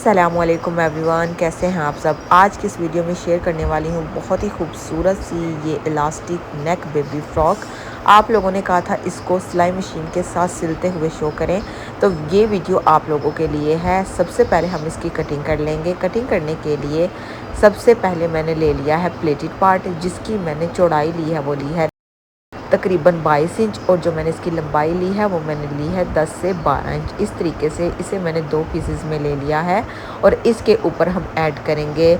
अस्सलामुअलैकुम एवरीवन, कैसे हैं आप सब। आज की इस वीडियो में शेयर करने वाली हूँ बहुत ही खूबसूरत सी ये इलास्टिक नेक बेबी फ्रॉक। आप लोगों ने कहा था इसको सिलाई मशीन के साथ सिलते हुए शो करें, तो ये वीडियो आप लोगों के लिए है। सबसे पहले हम इसकी कटिंग कर लेंगे। कटिंग करने के लिए सबसे पहले मैंने ले लिया है प्लेटेड पार्ट, जिसकी मैंने चौड़ाई ली है वो ली है तकरीबन 22 इंच, और जो मैंने इसकी लंबाई ली है वो मैंने ली है 10 से 12 इंच। इस तरीके से इसे मैंने 2 पीसेस में ले लिया है और इसके ऊपर हम ऐड करेंगे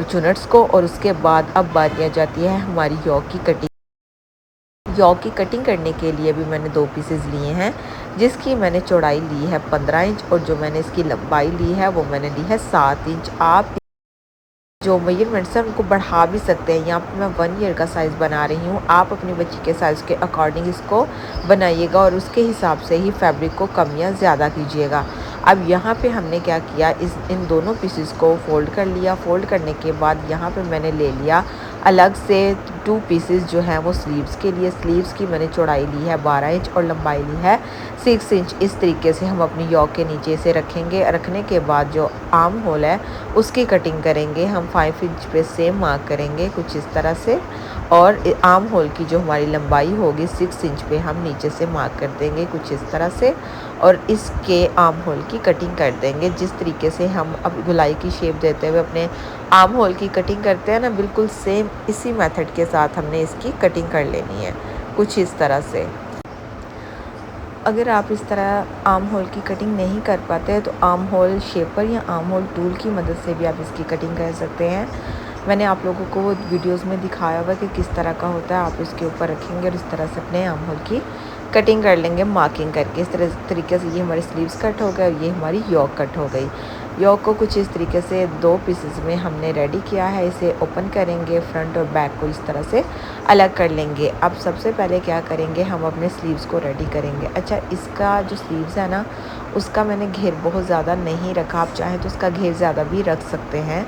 चुनट्स को। और उसके बाद अब बारी आ जाती है हमारी यॉक की कटिंग। यॉक की कटिंग करने के लिए भी मैंने 2 पीसेस लिए हैं, जिसकी मैंने चौड़ाई ली है 15 इंच और जो मैंने इसकी लंबाई ली है वो मैंने ली है 7 इंच। आप जो मेजरमेंट्स हैं उनको बढ़ा भी सकते हैं। यहाँ पे मैं 1 ईयर का साइज़ बना रही हूँ, आप अपनी बच्ची के साइज़ के अकॉर्डिंग इसको बनाइएगा और उसके हिसाब से ही फैब्रिक को कम या ज़्यादा कीजिएगा। अब यहाँ पे हमने क्या किया, इन दोनों पीसेस को फ़ोल्ड कर लिया। फ़ोल्ड करने के बाद यहाँ पे मैंने ले लिया अलग से 2 पीसेस जो हैं वो स्लीव्स के लिए। स्लीव्स की मैंने चौड़ाई ली है 12 इंच और लंबाई ली है 6 इंच। इस तरीके से हम अपनी यॉक के नीचे से रखेंगे। रखने के बाद जो आर्म होल है उसकी कटिंग करेंगे। हम 5 इंच पे सेम मार्क करेंगे कुछ इस तरह से, और आर्म होल की जो हमारी लंबाई होगी 6 इंच पे हम नीचे से मार्क कर देंगे कुछ इस तरह से, और इसके आर्म होल की कटिंग कर देंगे। जिस तरीके से हम अब गोलाई की शेप देते हुए अपने आर्म होल की कटिंग करते हैं ना, बिल्कुल सेम इसी मेथड के साथ हमने इसकी कटिंग कर लेनी है कुछ इस तरह से। अगर आप इस तरह आर्म होल की कटिंग नहीं कर पाते तो आर्म होल शेपर या आर्म होल टूल की मदद से भी आप इसकी कटिंग कर सकते हैं। मैंने आप लोगों को वीडियोस में दिखाया हुआ कि किस तरह का होता है। आप इसके ऊपर रखेंगे और इस तरह से अपने आर्म होल की कटिंग कर लेंगे मार्किंग करके। इस तरीके से ये हमारे स्लीव्स कट हो गए और ये हमारी यॉक कट हो गई। यॉक को कुछ इस तरीके से 2 पीसेस में हमने रेडी किया है। इसे ओपन करेंगे, फ्रंट और बैक को इस तरह से अलग कर लेंगे। अब सबसे पहले क्या करेंगे, हम अपने स्लीव्स को रेडी करेंगे। अच्छा, इसका जो स्लीव्स है ना, उसका मैंने घेर बहुत ज़्यादा नहीं रखा। आप चाहें तो उसका घेर ज़्यादा भी रख सकते हैं।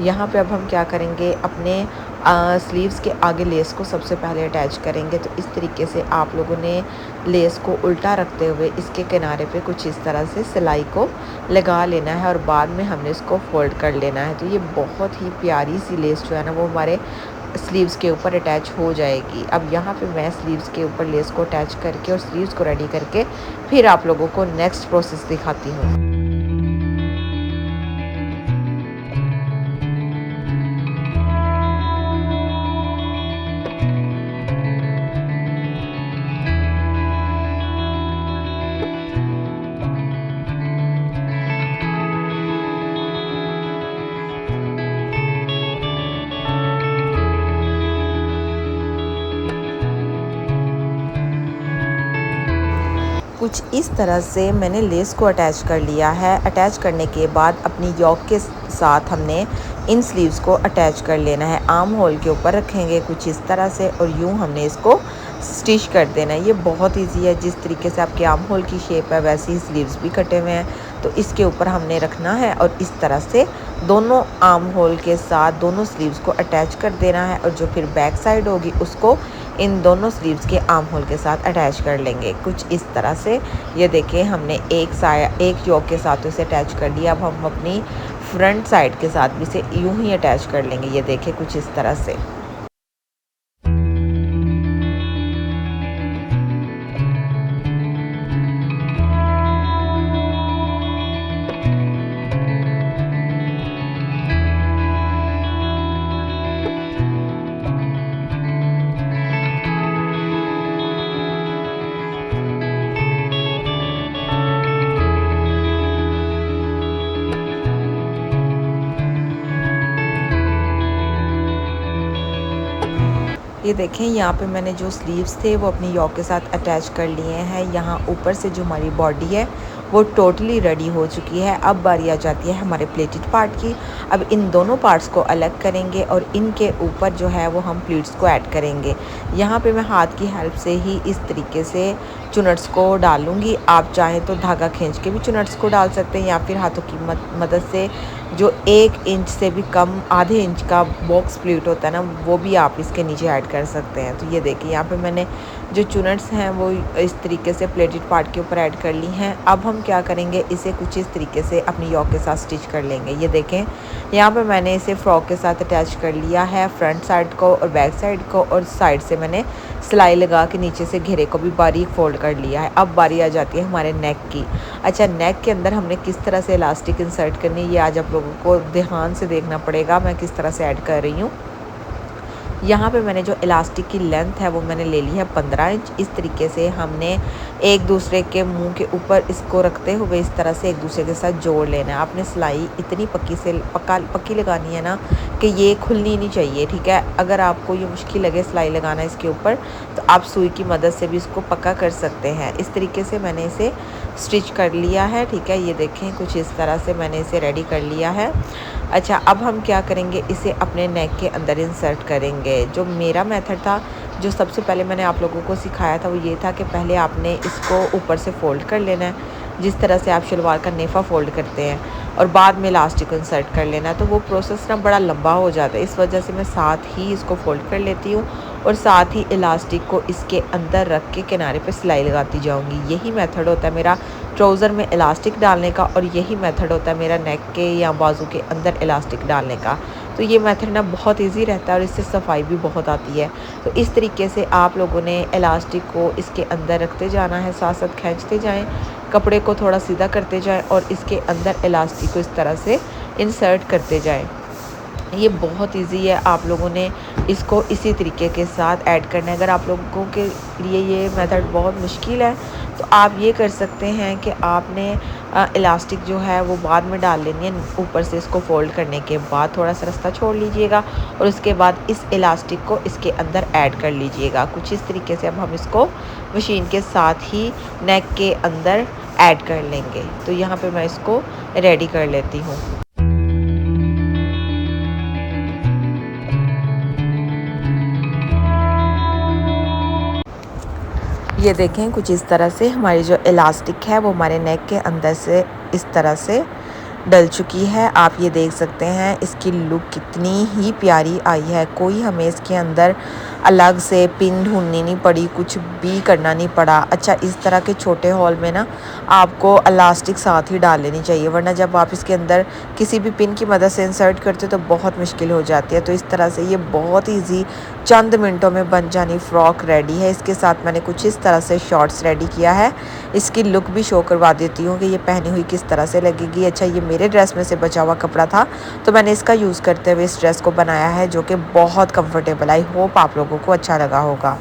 यहाँ पे अब हम क्या करेंगे, अपने स्लीव्स के आगे लेस को सबसे पहले अटैच करेंगे। तो इस तरीके से आप लोगों ने लेस को उल्टा रखते हुए इसके किनारे पे कुछ इस तरह से सिलाई को लगा लेना है और बाद में हमने इसको फोल्ड कर लेना है। तो ये बहुत ही प्यारी सी लेस जो है ना वो हमारे स्लीव्स के ऊपर अटैच हो जाएगी। अब यहाँ पे मैं स्लीव्स के ऊपर लेस को अटैच करके और स्लीव्स को रेडी करके फिर आप लोगों को नेक्स्ट प्रोसेस दिखाती हूँ। कुछ इस तरह से मैंने लेस को अटैच कर लिया है। अटैच करने के बाद अपनी यॉक के साथ हमने इन स्लीव्स को अटैच कर लेना है। आर्म होल के ऊपर रखेंगे कुछ इस तरह से और यूं हमने इसको स्टिच कर देना है। ये बहुत इजी है। जिस तरीके से आपके आर्म होल की शेप है वैसे ही स्लीव्स भी कटे हुए हैं, तो इसके ऊपर हमने रखना है और इस तरह से दोनों आर्म होल के साथ दोनों स्लीव्स को अटैच कर देना है। और जो फिर बैक साइड होगी उसको इन दोनों स्लीव्स के आर्म होल के साथ अटैच कर लेंगे कुछ इस तरह से। ये देखिए, हमने एक यॉक के साथ उसे अटैच कर लिया। अब हम अपनी फ्रंट साइड के साथ भी इसे यूं ही अटैच कर लेंगे। ये देखिए कुछ इस तरह से। ये देखें, यहाँ पे मैंने जो स्लीव्स थे वो अपनी यॉक के साथ अटैच कर लिए हैं। यहाँ ऊपर से जो हमारी बॉडी है वो टोटली रेडी हो चुकी है। अब बारी आ जाती है हमारे प्लेटेड पार्ट की। अब इन दोनों पार्ट्स को अलग करेंगे और इनके ऊपर जो है वो हम प्लीट्स को ऐड करेंगे। यहाँ पे मैं हाथ की हेल्प से ही इस तरीके से चुनट्स को डालूँगी। आप चाहें तो धागा खींच के भी चुनट्स को डाल सकते हैं या फिर हाथों की मदद से जो 1 इंच से भी कम आधे इंच का बॉक्स प्लीट होता है ना, वो भी आप इसके नीचे ऐड कर सकते हैं। तो ये देखिए यहाँ पे मैंने जो चुनट्स हैं वो इस तरीके से प्लेटेड पार्ट के ऊपर ऐड कर ली हैं। अब हम क्या करेंगे, इसे कुछ इस तरीके से अपनी योक के साथ स्टिच कर लेंगे। ये देखें यहाँ पे मैंने इसे फ्रॉक के साथ अटैच कर लिया है, फ्रंट साइड को और बैक साइड को, और साइड से मैंने सिलाई लगा के नीचे से घेरे को भी बारीक फोल्ड कर लिया है। अब बारी आ जाती है हमारे नेक की। अच्छा, नेक के अंदर हमने किस तरह से इलास्टिक इंसर्ट करनी है ये आज आप लोगों को ध्यान से देखना पड़ेगा, मैं किस तरह से ऐड कर रही हूँ। यहाँ पे मैंने जो इलास्टिक की लेंथ है वो मैंने ले ली है 15 इंच। इस तरीके से हमने एक दूसरे के मुंह के ऊपर इसको रखते हुए इस तरह से एक दूसरे के साथ जोड़ लेना है। आपने सिलाई इतनी पक्की लगानी है ना कि ये खुलनी नहीं चाहिए, ठीक है। अगर आपको ये मुश्किल लगे सिलाई लगाना इसके ऊपर, तो आप सुई की मदद से भी इसको पक्का कर सकते हैं। इस तरीके से मैंने इसे स्टिच कर लिया है, ठीक है। ये देखें कुछ इस तरह से मैंने इसे रेडी कर लिया है। अच्छा, अब हम क्या करेंगे, इसे अपने नेक के अंदर इंसर्ट करेंगे। जो मेरा मेथड था, जो सबसे पहले मैंने आप लोगों को सिखाया था, वो ये था कि पहले आपने इसको ऊपर से फ़ोल्ड कर लेना है, जिस तरह से आप शलवार का नेफ़ा फ़ोल्ड करते हैं, और बाद में इलास्टिक को इंसर्ट कर लेना। तो वो प्रोसेस ना बड़ा लंबा हो जाता है, इस वजह से मैं साथ ही इसको फ़ोल्ड कर लेती हूँ और साथ ही इलास्टिक को इसके अंदर रख के किनारे पे सिलाई लगाती जाऊँगी। यही मेथड होता है मेरा ट्राउज़र में इलास्टिक डालने का, और यही मेथड होता है मेरा नेक के या बाजू के अंदर इलास्टिक डालने का। तो ये मेथड ना बहुत इजी रहता है और इससे सफाई भी बहुत आती है। तो इस तरीके से आप लोगों ने इलास्टिक को इसके अंदर रखते जाना है, साथ साथ खींचते जाएं, कपड़े को थोड़ा सीधा करते जाएं और इसके अंदर इलास्टिक को इस तरह से इंसर्ट करते जाएं। ये बहुत इजी है, आप लोगों ने इसको इसी तरीके के साथ ऐड करना है। अगर आप लोगों के लिए ये मेथड बहुत मुश्किल है तो आप ये कर सकते हैं कि आपने इलास्टिक जो है वो बाद में डाल लेनी है। ऊपर से इसको फ़ोल्ड करने के बाद थोड़ा सा रास्ता छोड़ लीजिएगा और उसके बाद इस इलास्टिक को इसके अंदर ऐड कर लीजिएगा। कुछ इस तरीके से अब हम इसको मशीन के साथ ही नेक के अंदर ऐड कर लेंगे। तो यहाँ पे मैं इसको रेडी कर लेती हूँ। ये देखें कुछ इस तरह से हमारी जो इलास्टिक है वो हमारे नेक के अंदर से इस तरह से डल चुकी है। आप ये देख सकते हैं इसकी लुक कितनी ही प्यारी आई है। कोई हमें इसके अंदर अलग से पिन ढूंढनी नहीं पड़ी, कुछ भी करना नहीं पड़ा। अच्छा, इस तरह के छोटे हॉल में ना आपको इलास्टिक साथ ही डाल लेनी चाहिए, वरना जब आप इसके अंदर किसी भी पिन की मदद से इंसर्ट करते हो तो बहुत मुश्किल हो जाती है। तो इस तरह से ये बहुत ईजी चंद मिनटों में बन जानी फ़्रॉक रेडी है। इसके साथ मैंने कुछ इस तरह से शॉर्ट्स रेडी किया है। इसकी लुक भी शो करवा देती हूँ कि ये पहनी हुई किस तरह से लगेगी। अच्छा, ये मेरे ड्रेस में से बचा हुआ कपड़ा था तो मैंने इसका यूज़ करते हुए इस ड्रेस को बनाया है, जो कि बहुत कंफर्टेबल। आई होप आप लोगों को अच्छा लगा होगा।